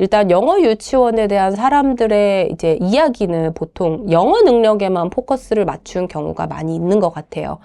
일단 영어 유치원에 대한 사람들의 이제 이야기는 보통 영어 능력에만 포커스를 맞춘 경우가 많이 있는 것 같아요.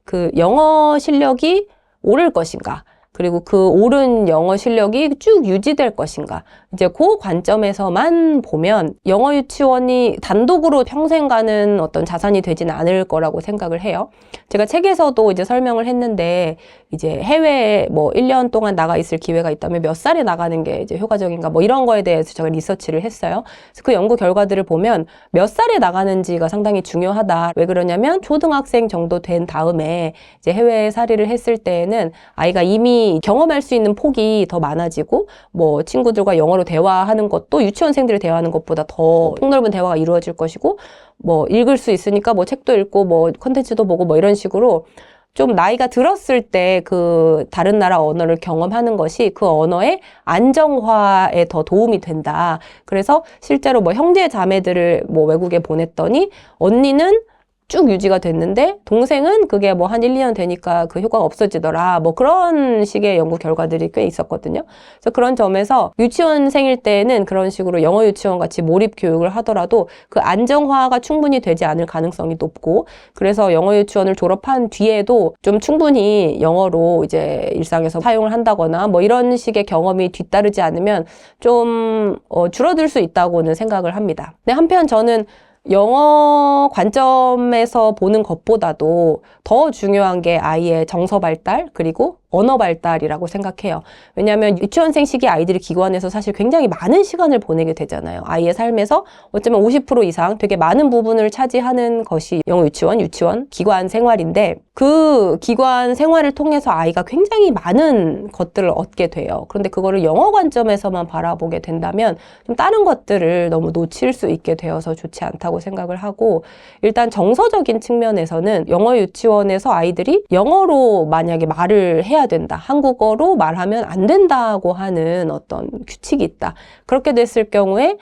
그 영어 실력이 오를 것인가? 그리고 그 오른 영어 실력이 쭉 유지될 것인가. 이제 그 관점에서만 보면 영어 유치원이 단독으로 평생 가는 어떤 자산이 되진 않을 거라고 생각을 해요. 제가 책에서도 이제 설명을 했는데, 이제 해외에 뭐 1년 동안 나가 있을 기회가 있다면 몇 살에 나가는 게 이제 효과적인가, 뭐 이런 거에 대해서 제가 리서치를 했어요. 그래서 그 연구 결과들을 보면 몇 살에 나가는지가 상당히 중요하다. 왜 그러냐면 초등학생 정도 된 다음에 이제 해외살이를 했을 때에는 아이가 이미 경험할 수 있는 폭이 더 많아지고, 뭐 친구들과 영어로 대화하는 것도 유치원생들이 대화하는 것보다 더 폭넓은 대화가 이루어질 것이고, 뭐 읽을 수 있으니까 뭐 책도 읽고 뭐 콘텐츠도 보고 뭐 이런 식으로 좀 나이가 들었을 때 그 다른 나라 언어를 경험하는 것이 그 언어의 안정화에 더 도움이 된다. 그래서 실제로 뭐 형제 자매들을 뭐 외국에 보냈더니 언니는 쭉 유지가 됐는데 동생은 그게 뭐 한 1, 2년 되니까 그 효과가 없어지더라. 뭐 그런 식의 연구 결과들이 꽤 있었거든요. 그래서 그런 점에서 유치원생일 때는 그런 식으로 영어 유치원 같이 몰입 교육을 하더라도 그 안정화가 충분히 되지 않을 가능성이 높고, 그래서 영어 유치원을 졸업한 뒤에도 좀 충분히 영어로 이제 일상에서 사용을 한다거나 뭐 이런 식의 경험이 뒤따르지 않으면 좀 줄어들 수 있다고는 생각을 합니다. 근데 한편 저는 영어 관점에서 보는 것보다도 더 중요한 게 아이의 정서 발달, 그리고 언어 발달이라고 생각해요. 왜냐하면 유치원생 시기 아이들이 기관에서 사실 굉장히 많은 시간을 보내게 되잖아요. 아이의 삶에서 어쩌면 50% 이상 되게 많은 부분을 차지하는 것이 영어 유치원 기관 생활인데, 그 기관 생활을 통해서 아이가 굉장히 많은 것들을 얻게 돼요. 그런데 그거를 영어 관점에서만 바라보게 된다면 좀 다른 것들을 너무 놓칠 수 있게 되어서 좋지 않다고 생각을 하고, 일단 정서적인 측면에서는 영어 유치원에서 아이들이 영어로 만약에 말을 해야 된다, 한국어로 말하면 안 된다고 하는 어떤 규칙이 있다. 그렇게 됐을 경우에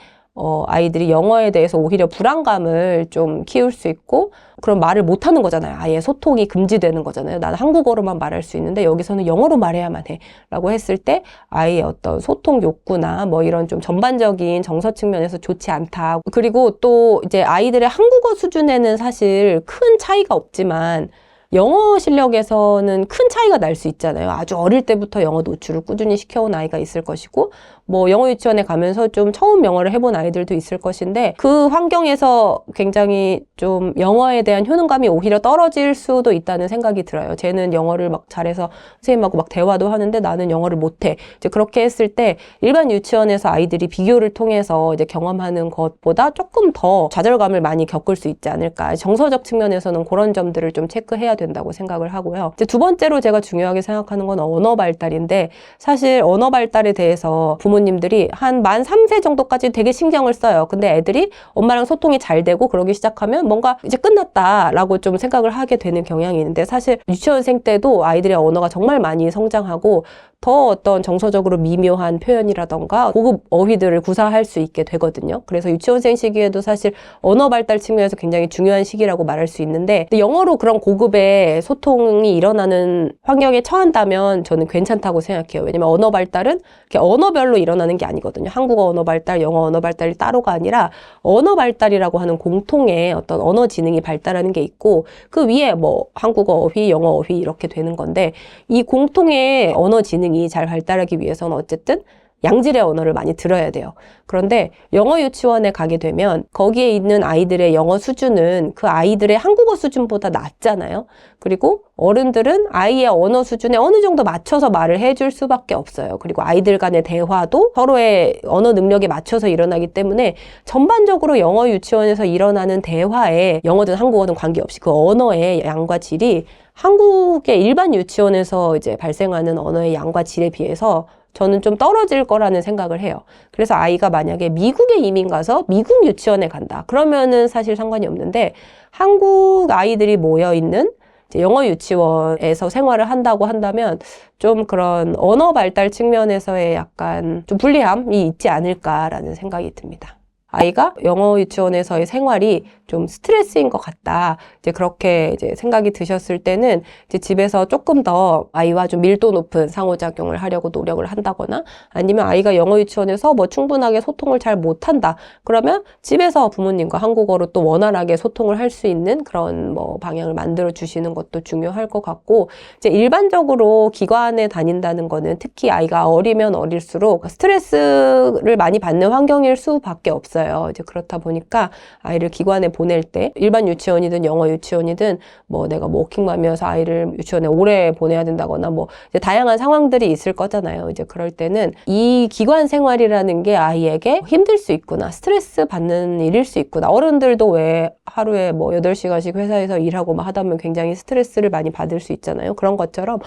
아이들이 영어에 대해서 오히려 불안감을 좀 키울 수 있고, 그럼 말을 못하는 거잖아요. 아예 소통이 금지되는 거잖아요. 나는 한국어로만 말할 수 있는데 여기서는 영어로 말해야만 해 라고 했을 때 아이의 어떤 소통 욕구나 뭐 이런 좀 전반적인 정서 측면에서 좋지 않다. 그리고 또 이제 아이들의 한국어 수준에는 사실 큰 차이가 없지만 영어 실력에서는 큰 차이가 날 수 있잖아요. 아주 어릴 때부터 영어 노출을 꾸준히 시켜온 아이가 있을 것이고, 뭐 영어 유치원에 가면서 좀 처음 영어를 해본 아이들도 있을 것인데, 그 환경에서 굉장히 좀 영어에 대한 효능감이 오히려 떨어질 수도 있다는 생각이 들어요. 쟤는 영어를 막 잘해서 선생님하고 막 대화도 하는데 나는 영어를 못해. 이제 그렇게 했을 때 일반 유치원에서 아이들이 비교를 통해서 이제 경험하는 것보다 조금 더 좌절감을 많이 겪을 수 있지 않을까. 정서적 측면에서는 그런 점들을 좀 체크해야 된다고 생각을 하고요. 이제 두 번째로 제가 중요하게 생각하는 건 언어 발달인데, 사실 언어 발달에 대해서 부모님들이 한 만 3세 정도까지 되게 신경을 써요. 근데 애들이 엄마랑 소통이 잘 되고 그러기 시작하면 뭔가 이제 끝났다라고 좀 생각을 하게 되는 경향이 있는데, 사실 유치원생 때도 아이들의 언어가 정말 많이 성장하고 더 어떤 정서적으로 미묘한 표현이라던가 고급 어휘들을 구사할 수 있게 되거든요. 그래서 유치원생 시기에도 사실 언어 발달 측면에서 굉장히 중요한 시기라고 말할 수 있는데, 영어로 그런 고급의 소통이 일어나는 환경에 처한다면 저는 괜찮다고 생각해요. 왜냐면 언어 발달은 이렇게 언어별로 일어나는 게 아니거든요. 한국어 언어 발달, 영어 언어 발달이 따로가 아니라 언어 발달이라고 하는 공통의 어떤 언어 지능이 발달하는 게 있고, 그 위에 뭐 한국어 어휘, 영어 어휘 이렇게 되는 건데, 이 공통의 언어 지능이 잘 발달하기 위해서는 어쨌든 양질의 언어를 많이 들어야 돼요. 그런데 영어 유치원에 가게 되면 거기에 있는 아이들의 영어 수준은 그 아이들의 한국어 수준보다 낮잖아요. 그리고 어른들은 아이의 언어 수준에 어느 정도 맞춰서 말을 해줄 수밖에 없어요. 그리고 아이들 간의 대화도 서로의 언어 능력에 맞춰서 일어나기 때문에 전반적으로 영어 유치원에서 일어나는 대화에 영어든 한국어든 관계없이 그 언어의 양과 질이 한국의 일반 유치원에서 이제 발생하는 언어의 양과 질에 비해서 저는 좀 떨어질 거라는 생각을 해요. 그래서 아이가 만약에 미국에 이민 가서 미국 유치원에 간다. 그러면은 사실 상관이 없는데, 한국 아이들이 모여있는 영어 유치원에서 생활을 한다고 한다면 좀 그런 언어 발달 측면에서의 약간 좀 불리함이 있지 않을까라는 생각이 듭니다. 아이가 영어 유치원에서의 생활이 좀 스트레스인 것 같다. 이제 그렇게 이제 생각이 드셨을 때는 이제 집에서 조금 더 아이와 좀 밀도 높은 상호작용을 하려고 노력을 한다거나 아니면 아이가 영어 유치원에서 뭐 충분하게 소통을 잘 못한다. 그러면 집에서 부모님과 한국어로 또 원활하게 소통을 할 수 있는 그런 뭐 방향을 만들어 주시는 것도 중요할 것 같고 이제 일반적으로 기관에 다닌다는 거는 특히 아이가 어리면 어릴수록 스트레스를 많이 받는 환경일 수밖에 없어요. 이제 그렇다 보니까 아이를 기관에 보낼 때 일반 유치원이든 영어 유치원이든 뭐 내가 뭐 워킹맘이어서 아이를 유치원에 오래 보내야 된다거나 뭐 이제 다양한 상황들이 있을 거잖아요. 이제 그럴 때는 이 기관 생활이라는 게 아이에게 힘들 수 있구나, 스트레스 받는 일일 수 있구나. 어른들도 왜 하루에 뭐 8시간씩 회사에서 일하고 막 하다 보면 굉장히 스트레스를 많이 받을 수 있잖아요. 그런 것처럼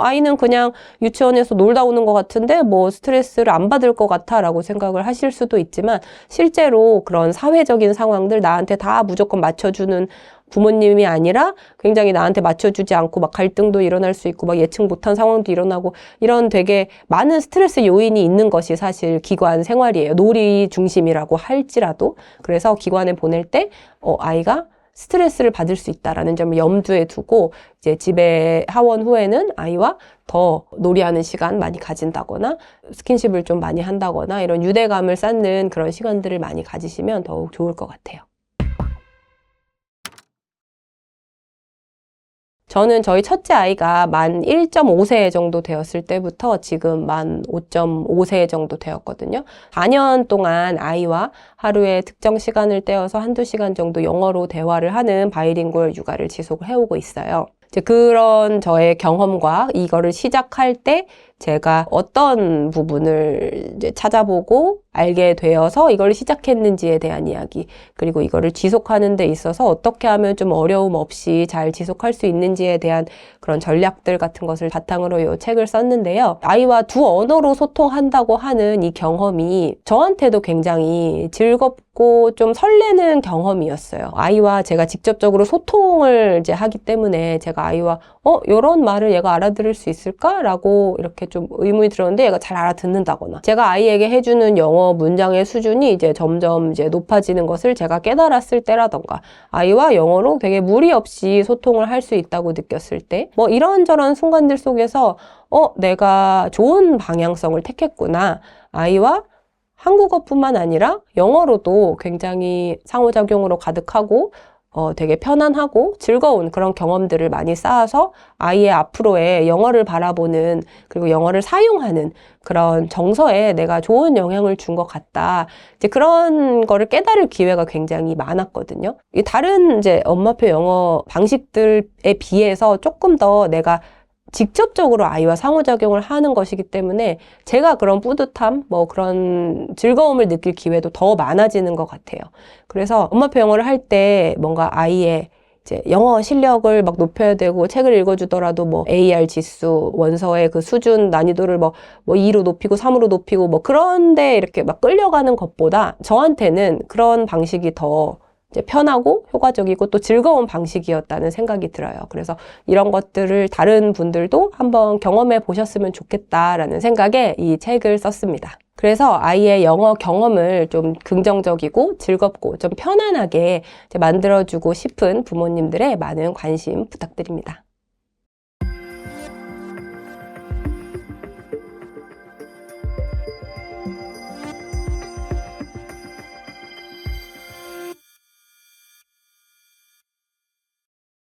아이는 그냥 유치원에서 놀다 오는 것 같은데 뭐 스트레스를 안 받을 것 같아 라고 생각을 하실 수도 있지만 실제로 그런 사회적인 상황들 나한테 다 무조건 맞춰주는 부모님이 아니라 굉장히 나한테 맞춰주지 않고 막 갈등도 일어날 수 있고 막 예측 못한 상황도 일어나고 이런 되게 많은 스트레스 요인이 있는 것이 사실 기관 생활이에요. 놀이 중심이라고 할지라도. 그래서 기관에 보낼 때 아이가 스트레스를 받을 수 있다라는 점을 염두에 두고 이제 집에 하원 후에는 아이와 더 놀이하는 시간 많이 가진다거나 스킨십을 좀 많이 한다거나 이런 유대감을 쌓는 그런 시간들을 많이 가지시면 더욱 좋을 것 같아요. 저는 저희 첫째 아이가 만 1.5세 정도 되었을 때부터 지금 만 5.5세 정도 되었거든요. 4년 동안 아이와 하루에 특정 시간을 떼어서 한두 시간 정도 영어로 대화를 하는 바이링구얼 육아를 지속을 해오고 있어요. 이제 그런 저의 경험과 이거를 시작할 때 제가 어떤 부분을 이제 찾아보고 알게 되어서 이걸 시작했는지에 대한 이야기, 그리고 이거를 지속하는 데 있어서 어떻게 하면 좀 어려움 없이 잘 지속할 수 있는지에 대한 그런 전략들 같은 것을 바탕으로 이 책을 썼는데요. 아이와 두 언어로 소통한다고 하는 이 경험이 저한테도 굉장히 즐겁고 좀 설레는 경험이었어요. 아이와 제가 직접적으로 소통을 이제 하기 때문에 제가 아이와 이런 말을 얘가 알아들을 수 있을까? 라고 이렇게 좀 의문이 들었는데 얘가 잘 알아듣는다거나 제가 아이에게 해주는 영어 문장의 수준이 이제 점점 이제 높아지는 것을 제가 깨달았을 때라던가 아이와 영어로 되게 무리 없이 소통을 할 수 있다고 느꼈을 때 뭐 이런저런 순간들 속에서 내가 좋은 방향성을 택했구나. 아이와 한국어뿐만 아니라 영어로도 굉장히 상호작용으로 가득하고 되게 편안하고 즐거운 그런 경험들을 많이 쌓아서 아이의 앞으로의 영어를 바라보는 그리고 영어를 사용하는 그런 정서에 내가 좋은 영향을 준 것 같다. 이제 그런 거를 깨달을 기회가 굉장히 많았거든요. 다른 이제 엄마표 영어 방식들에 비해서 조금 더 내가 직접적으로 아이와 상호작용을 하는 것이기 때문에 제가 그런 뿌듯함, 뭐 그런 즐거움을 느낄 기회도 더 많아지는 것 같아요. 그래서 엄마표 영어를 할 때 뭔가 아이의 이제 영어 실력을 막 높여야 되고 책을 읽어주더라도 뭐 AR 지수, 원서의 그 수준 난이도를 뭐 2로 높이고 3으로 높이고 뭐 그런데 이렇게 막 끌려가는 것보다 저한테는 그런 방식이 더 이제 편하고 효과적이고 또 즐거운 방식이었다는 생각이 들어요. 그래서 이런 것들을 다른 분들도 한번 경험해 보셨으면 좋겠다라는 생각에 이 책을 썼습니다. 그래서 아이의 영어 경험을 좀 긍정적이고 즐겁고 좀 편안하게 만들어주고 싶은 부모님들의 많은 관심 부탁드립니다.